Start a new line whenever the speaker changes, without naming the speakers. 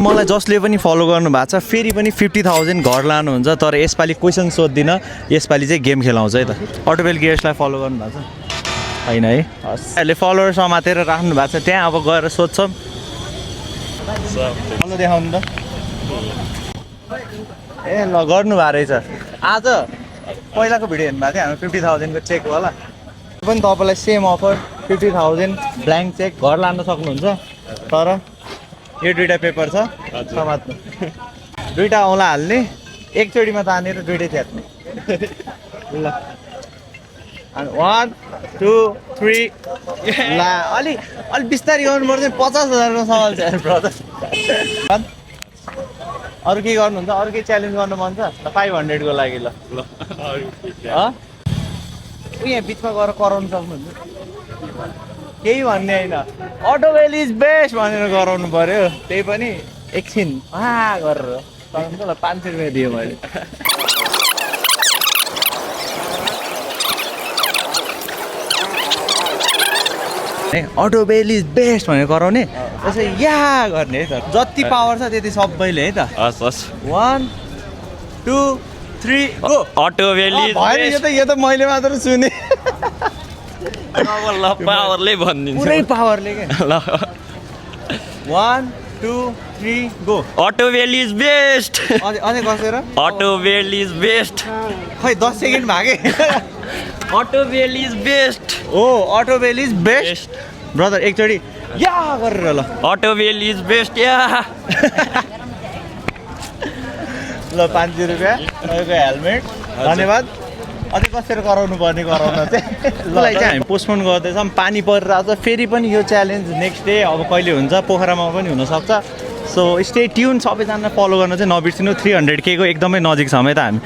मलाई जसले पनि फलो गर्नु भएको छ फेरि पनि 50,000 घर लानुहुन्छ तर यसपालि क्वेसन सोध्दिनँ यसपालि चाहिँ गेम खेलाउँछ है त अटोबेल गियर्सलाई फलो गर्नु भएको छ होइन है हस् अहिले फलोवर समातेर राख्नु भएको छ त्यहाँ अब गएर सोध्छौँ फलो देखाउनु त ए ल गर्नुभएको रहेछ आज पहिलाको भिडियो हेर्नु भएको थियो हाम्रो 50,000 को चेकवाला पनि तपाईँलाई सेम अफर 50,000 ब्ल्याङ्क चेक घर लान सक्नुहुन्छ तर यो दुईटा पेपर छ समात्नु दुईटा औँला हाल्ने एकचोटिमा तानेर दुईटै च्यात्ने ल 1 2 3 ला अलि बिस्तारै गर्नुपर्छ 50,000 को सवाल छ ब्रदर अरू के गर्नुहुन्छ अरू के च्यालेन्ज गर्नु मन छ 500 को लागि ल यहाँ बिचमा गएर कराउनु सक्नुहुन्छ केही भन्ने होइन अटोबेल इज बेस्ट भनेर गराउनु पर्यो त्यही पनि एकछिन गरेर तपाईँलाई 500 रुपियाँ दिएँ मैले अटोबेल इज बेस्ट भनेर गराउने त्यसै या गर्ने है त जति पावर छ त्यति सबैले है त
हस् हस्
1 2 3 गो
अटोबेल इज
भएन यो त मैले मात्र सुने
ल पावरले भनिदिन्छु
पुरै पावरले के
ल
1 2 3 गो
अटोबेल इज बेस्ट
अझै कसेर
अटोबेल इज बेस्ट
खै 10 सेकेन्ड भागे
अटोबेल इज बेस्ट
ओ अटोबेल इज बेस्ट ब्रदर एकचोटि या गरेर ल
अटोबेल इज बेस्ट या
ल 500 रुपियाँ तपाईँको हेलमेट धन्यवाद अझै कसेर गराउनु पर्ने गराउन चाहिँ ललाई चाहिँ हामी पोस्टपोन गर्दैछौँ पानी परिरहेको छ फेरि पनि यो च्यालेन्ज नेक्स्ट डे अब कहिले हुन्छ पोखरामा पनि हुनसक्छ सो स्टे ट्युन सबैजना फलो गर्न चाहिँ नबिर्सिनु 300K को एकदमै नजिक छौँ है त हामी